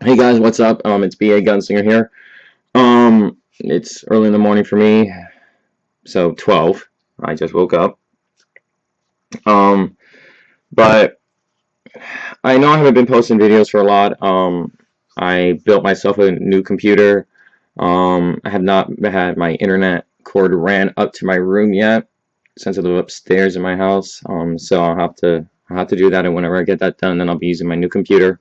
Hey guys, what's up? It's BA Gunslinger here. It's early in the morning for me, so 12. I just woke up. Um, but I know I haven't been posting videos for a lot. I built myself a new computer. I have not had my internet cord ran up to my room yet, since I live upstairs in my house. So I'll have to do that, and whenever I get that done, then I'll be using my new computer.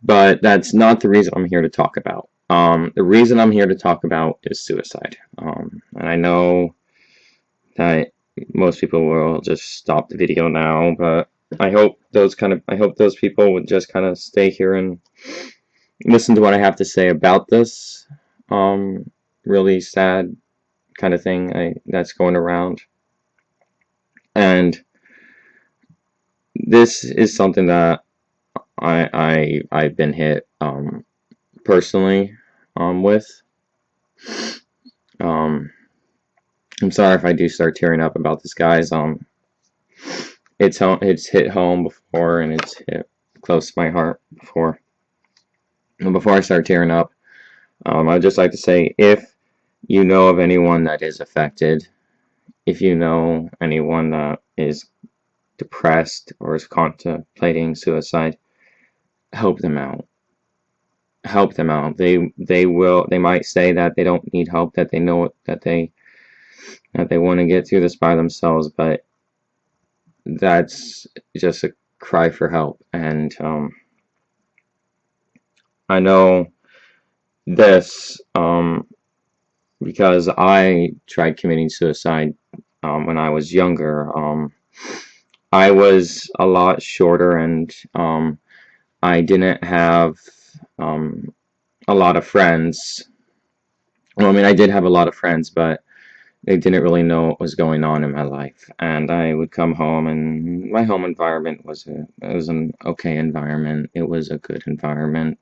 But that's not the reason I'm here to talk about. The reason I'm here to talk about is suicide. And I know that most people will just stop the video now, but I hope those people would just kind of stay here and listen to what I have to say about this really sad kind of thing that's going around. And this is something that I've been hit personally with. Um, I'm sorry if I do start tearing up about this, guys. It's hit home before, and it's hit close to my heart before. And before I start tearing up, I'd just like to say, if you know of anyone that is affected, if you know anyone that is depressed or is contemplating suicide, help them out. Help them out. They might say that they don't need help, that they know that they want to get through this by themselves, but that's just a cry for help. And I know this because I tried committing suicide when I was younger. I was a lot shorter, and I didn't have um, a lot of friends. Well, I mean, I did have a lot of friends, but they didn't really know what was going on in my life. And I would come home, and my home environment was an okay environment. It was a good environment.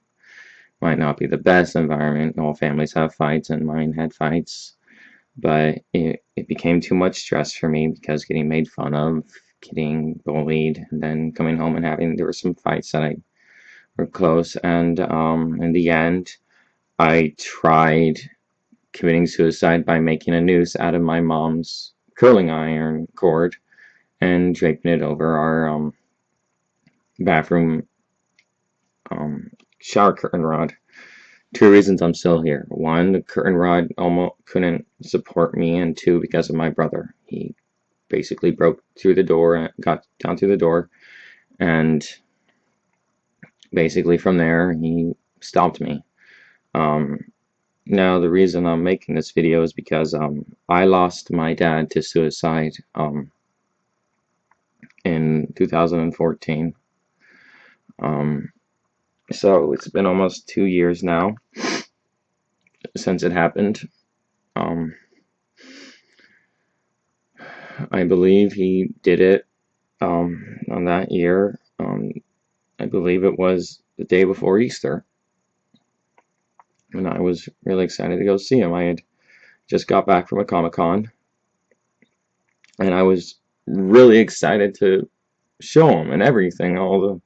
Might not be the best environment. All families have fights, and mine had fights. But it became too much stress for me because getting made fun of, getting bullied, and then coming home and there were some fights that I were close. And in the end, I tried committing suicide by making a noose out of my mom's curling iron cord and draping it over our bathroom shower curtain rod. Two reasons I'm still here. One, the curtain rod almost couldn't support me, and two, because of my brother. He basically broke through the door and got down through the door, and basically from there he stopped me. Um, Now the reason I'm making this video is because I lost my dad to suicide in 2014. Um, so it's been almost 2 years now since it happened. Um, I believe he did it on that year. I believe it was the day before Easter, and I was really excited to go see him. I had just got back from a Comic-Con, and I was really excited to show him and everything, all the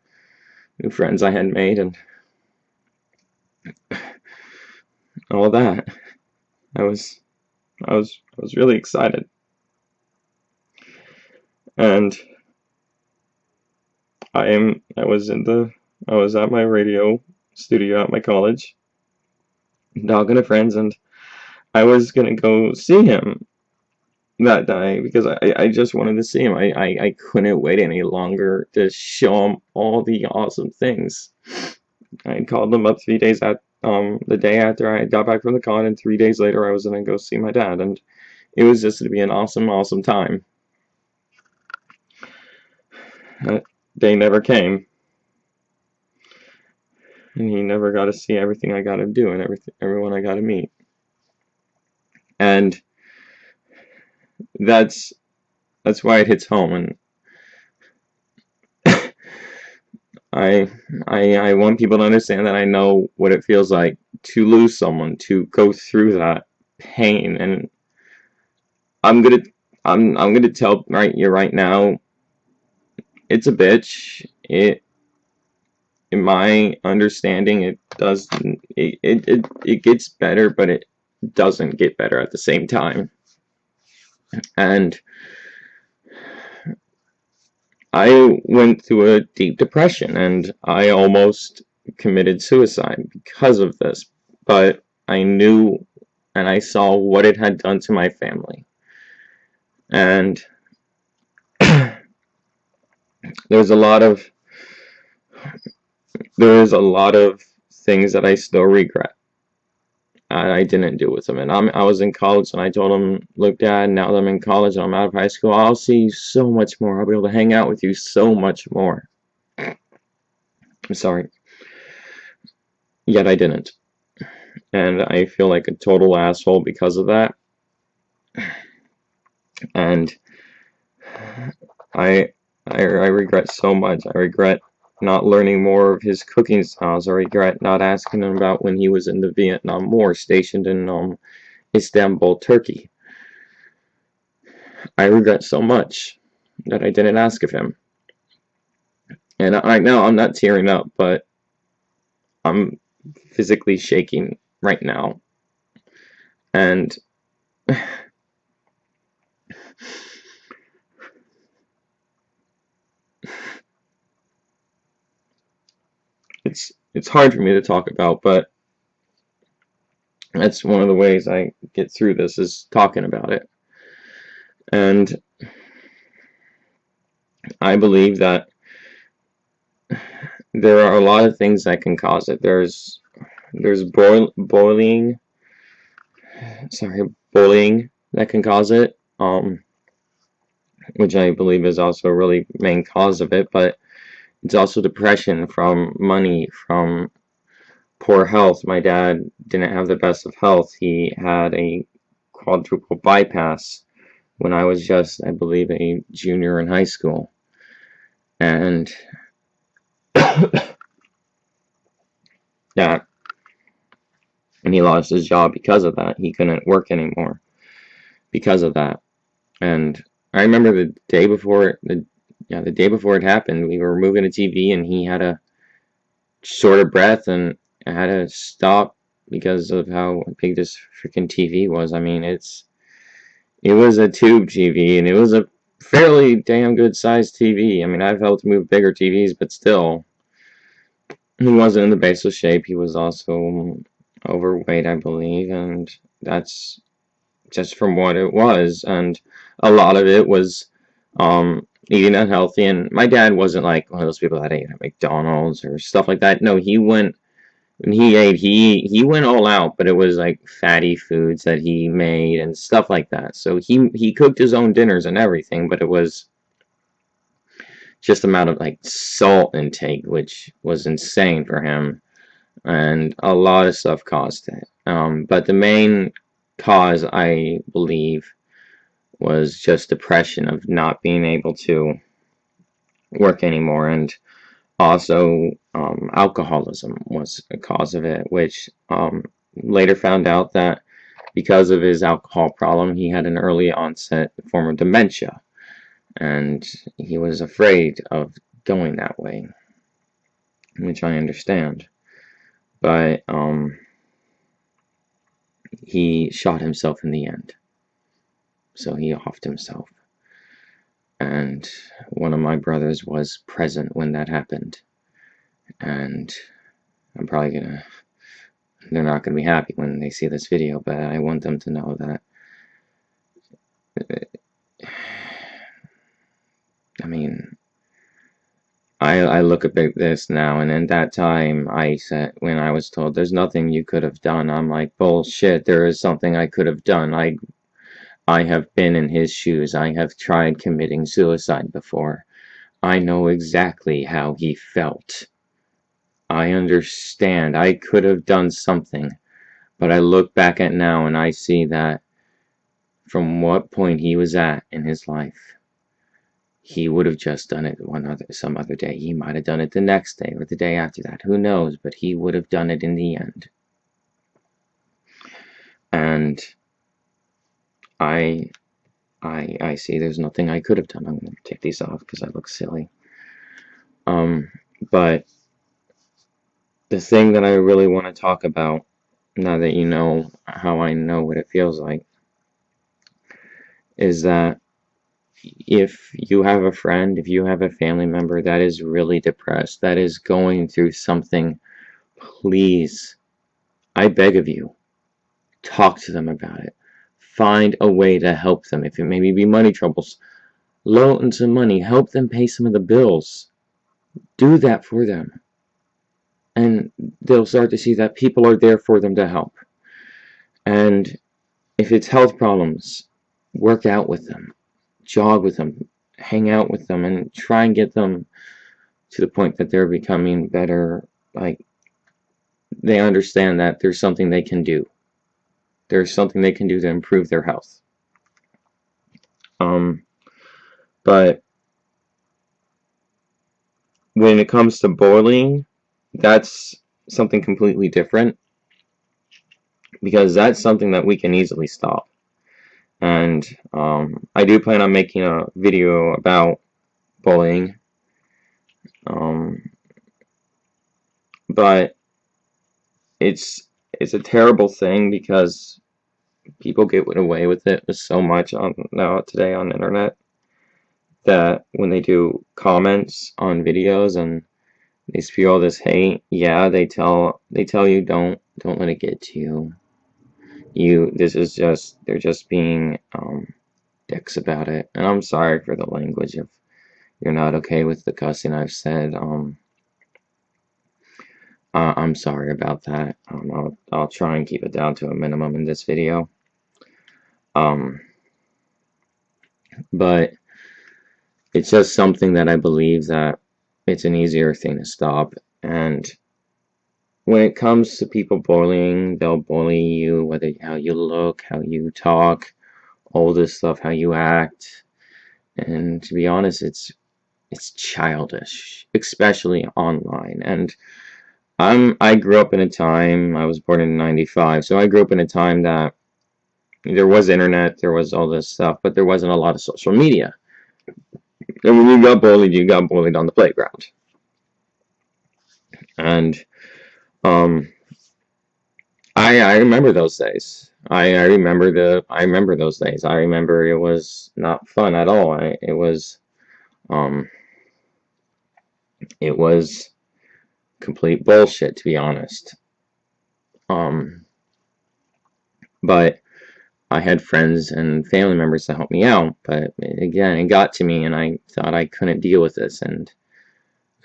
new friends I had made, and all that. I was I was really excited. And I was at my radio studio at my college talking to friends, and I was gonna go see him that day because I just wanted to see him. I couldn't wait any longer to show him all the awesome things. I called him up 3 days the day after I got back from the con, and 3 days later I was gonna go see my dad, and it was just to be an awesome time. That day never came, and he never got to see everything I got to do and everyone I got to meet. And that's why it hits home. And I want people to understand that I know what it feels like to lose someone, to go through that pain. And I'm gonna I'm gonna tell right now, it's a bitch. It in my understanding, it doesn't. It gets better, but it doesn't get better at the same time. And I went through a deep depression, and I almost committed suicide because of this. But I knew and I saw what it had done to my family. And there's a lot of there's a lot of things that I still regret. I didn't do with him. And I was in college, and I told him, look, Dad, now that I'm in college and I'm out of high school, I'll see you so much more. I'll be able to hang out with you so much more. I'm sorry. Yet I didn't. And I feel like a total asshole because of that. And I I regret so much. I regret not learning more of his cooking styles. I regret not asking him about when he was in the Vietnam War, stationed in Istanbul, Turkey. I regret so much that I didn't ask of him. And right now I'm not tearing up, but I'm physically shaking right now. And it's hard for me to talk about, but that's one of the ways I get through this, is talking about it. And I believe that there are a lot of things that can cause it. There's bullying that can cause it, which I believe is also a really main cause of it. But it's also depression from money, from poor health. My dad didn't have the best of health. He had a quadruple bypass when I was just, I believe, a junior in high school. And yeah, and he lost his job because of that. He couldn't work anymore because of that. And I remember the day before the day before it happened, we were moving a TV, and he had a short of breath, and I had to stop because of how big this freaking TV was. I mean, it was a tube TV, and it was a fairly damn good sized TV. I mean, I've helped move bigger TVs, but still, he wasn't in the best of shape. He was also overweight, I believe, and that's just from what it was. And a lot of it was eating unhealthy. And my dad wasn't like one of those people that ate at McDonald's or stuff like that. No, he went when he ate, he went all out, but it was like fatty foods that he made and stuff like that. So he cooked his own dinners and everything, but it was just the amount of like salt intake, which was insane for him, and a lot of stuff caused it. But the main cause, I believe, was just depression of not being able to work anymore, and also alcoholism was a cause of it, which later found out that because of his alcohol problem, he had an early onset form of dementia, and he was afraid of going that way, which I understand. But he shot himself in the end, so he offed himself. And one of my brothers was present when that happened, and I'm probably gonna they're not gonna be happy when they see this video, but I want them to know that I mean, I look at this now, and in that time, I said, when I was told there's nothing you could have done, I'm like, bullshit, there is something I could have done. I have been in his shoes. I have tried committing suicide before. I know exactly how he felt. I understand. I could have done something, but I look back at now and I see that from what point he was at in his life, he would have just done it some other day. He might have done it the next day or the day after that. Who knows? But he would have done it in the end. And I see there's nothing I could have done. I'm gonna take these off because I look silly. But the thing that I really want to talk about, now that you know how I know what it feels like, is that if you have a friend, if you have a family member that is really depressed, that is going through something, please, I beg of you, talk to them about it. Find a way to help them. If it maybe be money troubles, loan some money, help them pay some of the bills. Do that for them. And they'll start to see that people are there for them to help. And if it's health problems, work out with them, jog with them, hang out with them, and try and get them to the point that they're becoming better. Like, they understand that there's something they can do. There's something they can do to improve their health. But when it comes to bullying, that's something completely different, because that's something that we can easily stop. And I do plan on making a video about bullying. Um, but it's a terrible thing because people get away with it with so much on now today on the internet, that when they do comments on videos and they spew all this hate, yeah, they tell you don't let it get to you. This is just, they're just being dicks about it. And I'm sorry for the language if you're not okay with the cussing I've said. I'm sorry about that. I'll try and keep it down to a minimum in this video. But it's just something that I believe that it's an easier thing to stop. And when it comes to people bullying, they'll bully you, whether how you look, how you talk, all this stuff, how you act. And to be honest, it's childish, especially online. And I grew up in a time, I was born in '95, so I grew up in a time that there was internet, there was all this stuff, but there wasn't a lot of social media. And when you got bullied on the playground. And um, I remember those days. I remember those days. I remember it was not fun at all. Um, it was complete bullshit, to be honest. Um, but I had friends and family members to help me out. But again, it got to me, and I thought I couldn't deal with this. And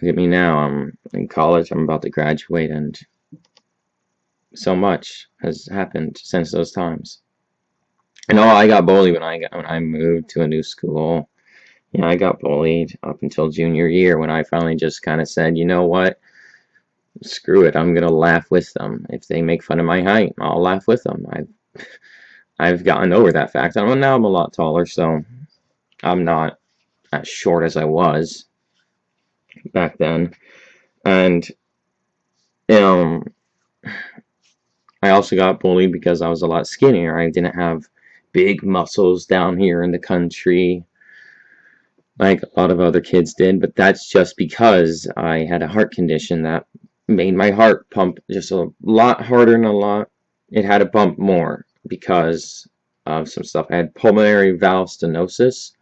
look at me now. I'm in college. I'm about to graduate, and so much has happened since those times. And I got bullied when I moved to a new school. Yeah, I got bullied up until junior year, when I finally just kind of said, you know what? Screw it. I'm gonna laugh with them. If they make fun of my height, I'll laugh with them. I've gotten over that fact. Now I'm a lot taller, so I'm not as short as I was back then. And um, I also got bullied because I was a lot skinnier. I didn't have big muscles down here in the country like a lot of other kids did, but that's just because I had a heart condition that made my heart pump just a lot harder and it had to pump more because of some stuff. I had pulmonary valve stenosis.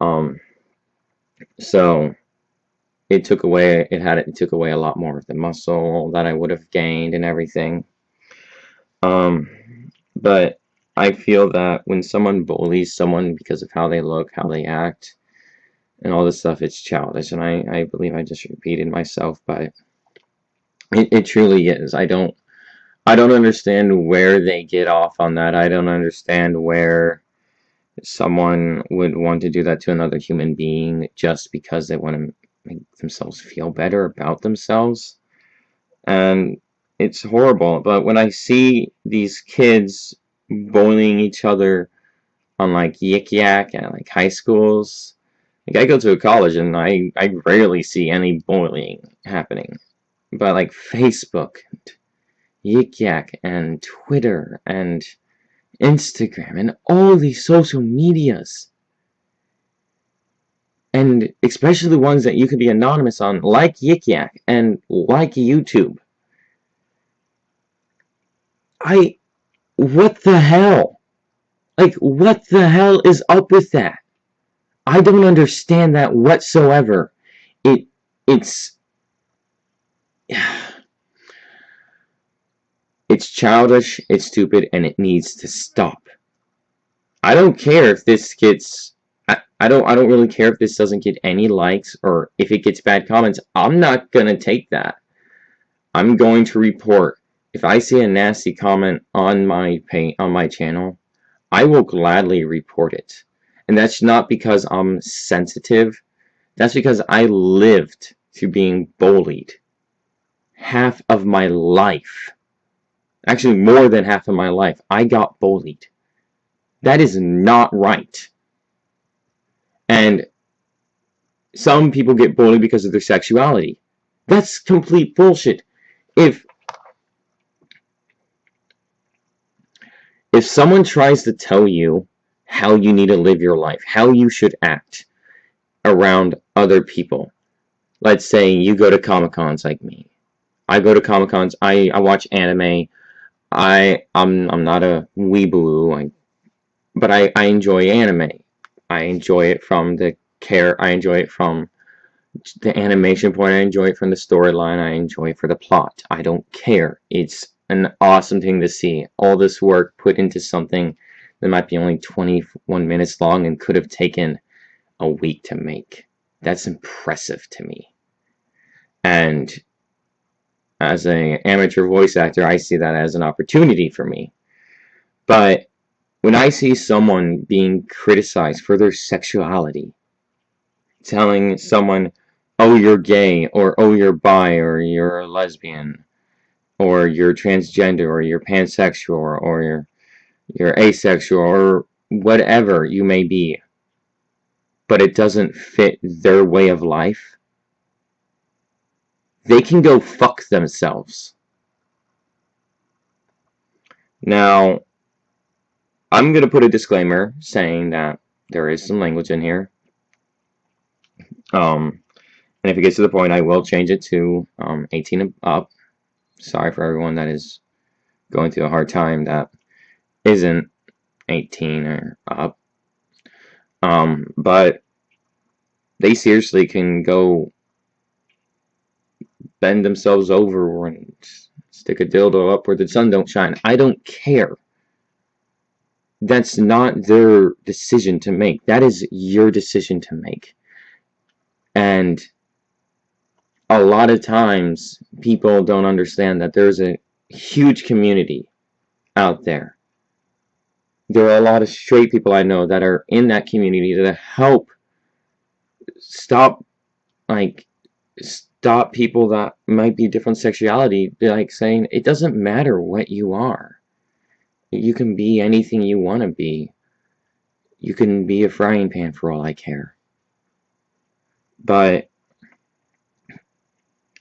Um, so it took away a lot more of the muscle that I would have gained and everything. Um, but I feel that when someone bullies someone because of how they look, how they act, and all this stuff, it's childish. And I believe I just repeated myself, but it truly is. I don't understand where they get off on that. I don't understand where someone would want to do that to another human being just because they want to make themselves feel better about themselves. And it's horrible. But when I see these kids bullying each other on like Yik Yak and like high schools, like I go to a college and I rarely see any bullying happening. But like Facebook, and Yik Yak, and Twitter, and Instagram, and all these social medias, and especially the ones that you can be anonymous on, like Yik Yak and like YouTube. What the hell? Like, what the hell is up with that? I don't understand that whatsoever. It's it's childish, it's stupid, and it needs to stop. I don't care if this gets I don't really care if this doesn't get any likes or if it gets bad comments. I'm not gonna take that. I'm going to report. If I see a nasty comment on my channel, I will gladly report it. And that's not because I'm sensitive. That's because I lived through being bullied half of my life. Actually, more than half of my life. I got bullied. That is not right. And some people get bullied because of their sexuality. That's complete bullshit. If someone tries to tell you how you need to live your life, how you should act around other people, let's say you go to Comic-Cons like me. I go to Comic-Cons, I watch anime. I'm not a weeboo, but I enjoy anime. I enjoy it from I enjoy it from the animation point. I enjoy it from the storyline. I enjoy it for the plot. I don't care. It's an awesome thing to see. All this work put into something that might be only 21 minutes long and could have taken a week to make. That's impressive to me. And as an amateur voice actor, I see that as an opportunity for me. But when I see someone being criticized for their sexuality, telling someone, oh, you're gay, or oh, you're bi, or you're a lesbian, or you're transgender, or you're pansexual, or you're asexual, or whatever you may be, but it doesn't fit their way of life, they can go fuck themselves. Now, I'm going to put a disclaimer saying that there is some language in here. And if it gets to the point, I will change it to 18 and up. Sorry for everyone that is going through a hard time that isn't 18 or up. But they seriously can go bend themselves over and stick a dildo up where the sun don't shine. I don't care. That's not their decision to make. That is your decision to make. And a lot of times people don't understand that there's a huge community out there. There are a lot of straight people I know that are in that community that help stop people that might be different sexuality, like saying it doesn't matter what you are. You can be anything you want to be. You can be a frying pan for all I care. But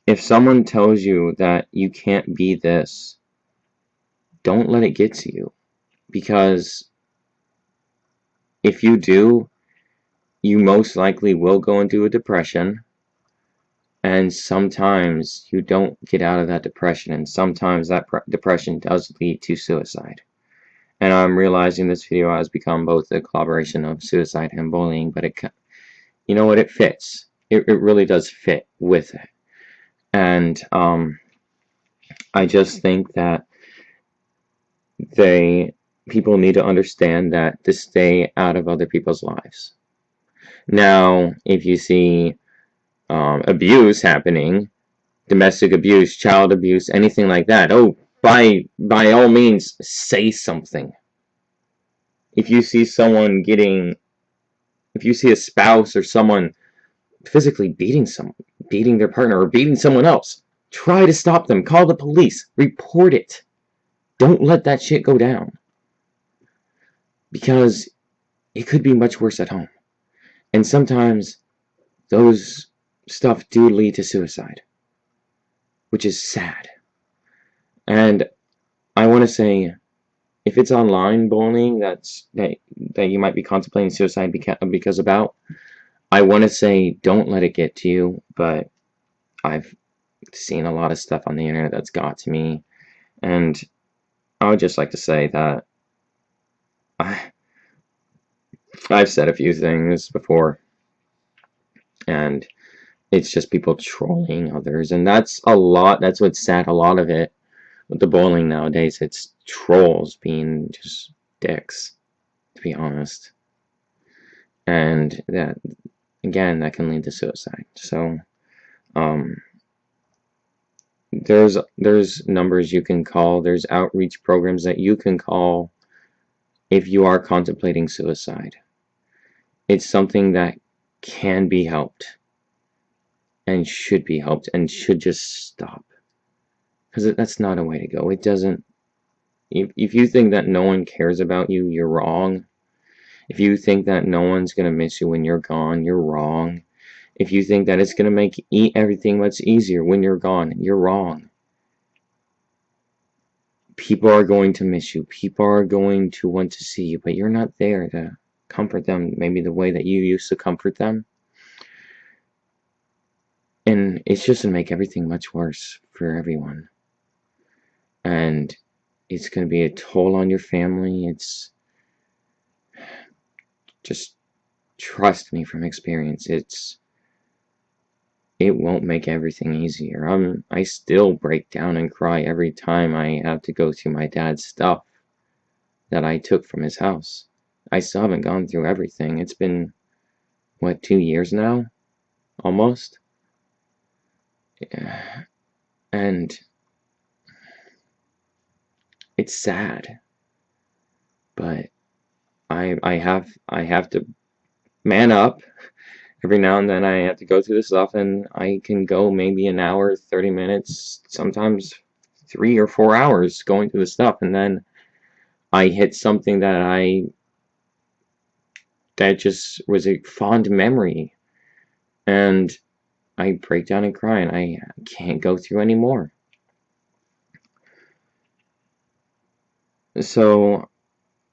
if someone tells you that you can't be this, don't let it get to you. Because if you do, you most likely will go into a depression. And sometimes you don't get out of that depression. And sometimes that depression does lead to suicide. And I'm realizing this video has become both a collaboration of suicide and bullying. But you know what? It fits. It really does fit with it. And I just think that people need to understand that to stay out of other people's lives. Now, if you see abuse happening, domestic abuse, child abuse, anything like that, oh, by all means, say something. If you see if you see a spouse or someone physically beating their partner or beating someone else, try to stop them. Call the police. Report it. Don't let that shit go down. Because it could be much worse at home. And sometimes those stuff do lead to suicide, which is sad. And I want to say, if it's online bullying that you might be contemplating suicide because about, I want to say don't let it get to you, but I've seen a lot of stuff on the internet that's got to me, and I would just like to say that I, I've said a few things before, and it's just people trolling others, and that's a lot. That's what's sad. A lot of it with the bullying nowadays, it's trolls being just dicks, to be honest, and that again, that can lead to suicide. So, um, there's numbers you can call. There's outreach programs that you can call if you are contemplating suicide. It's something that can be helped and should be helped and should just stop, because that's not a way to go. It doesn't. If you think that no one cares about you, you're wrong. If you think that no one's gonna miss you when you're gone, you're wrong. If you think that it's gonna make everything much easier when you're gone, you're wrong. People are going to miss you. People are going to want to see you, but you're not there to comfort them maybe the way that you used to comfort them. And it's just going to make everything much worse for everyone. And it's going to be a toll on your family. It's just, trust me from experience, it won't make everything easier. I still break down and cry every time I have to go through my dad's stuff that I took from his house. I still haven't gone through everything. It's been, what, 2 years now? Almost? Yeah. And it's sad. But I have to man up. Every now and then I have to go through this stuff, and I can go maybe an hour, 30 minutes, sometimes 3 or 4 hours going through the stuff, and then I hit something that just was a fond memory, and I break down and cry, and I can't go through anymore. So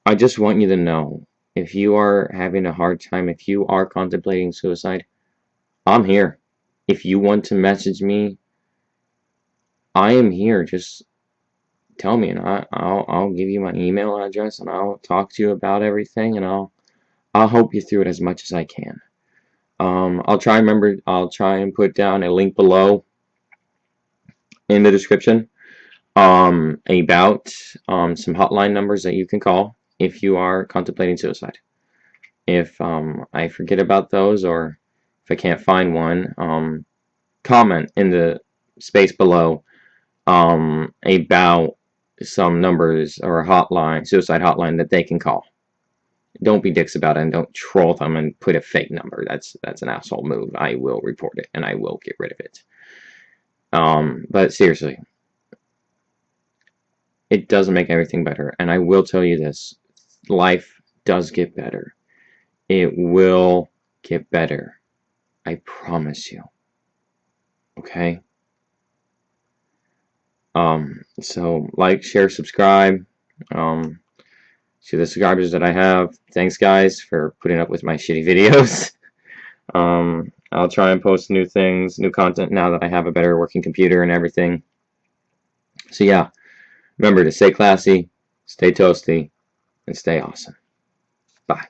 I just want you to know, if you are having a hard time, if you are contemplating suicide, I'm here. If you want to message me, I am here. Just tell me, and I'll give you my email address, and I'll talk to you about everything, and I'll help you through it as much as I can. I'll try and put down a link below in the description about some hotline numbers that you can call if you are contemplating suicide. If I forget about those, or if I can't find one, comment in the space below about some numbers or a hotline, suicide hotline that they can call. Don't be dicks about it, and don't troll them and put a fake number. That's an asshole move. I will report it, and I will get rid of it. But seriously, it doesn't make everything better. And I will tell you this: life does get better. It will get better. I promise you. Okay? So like, share, subscribe. To the subscribers that I have, thanks guys for putting up with my shitty videos. I'll try and post new things, new content now that I have a better working computer and everything. So yeah, remember to stay classy, stay toasty, and stay awesome. Bye.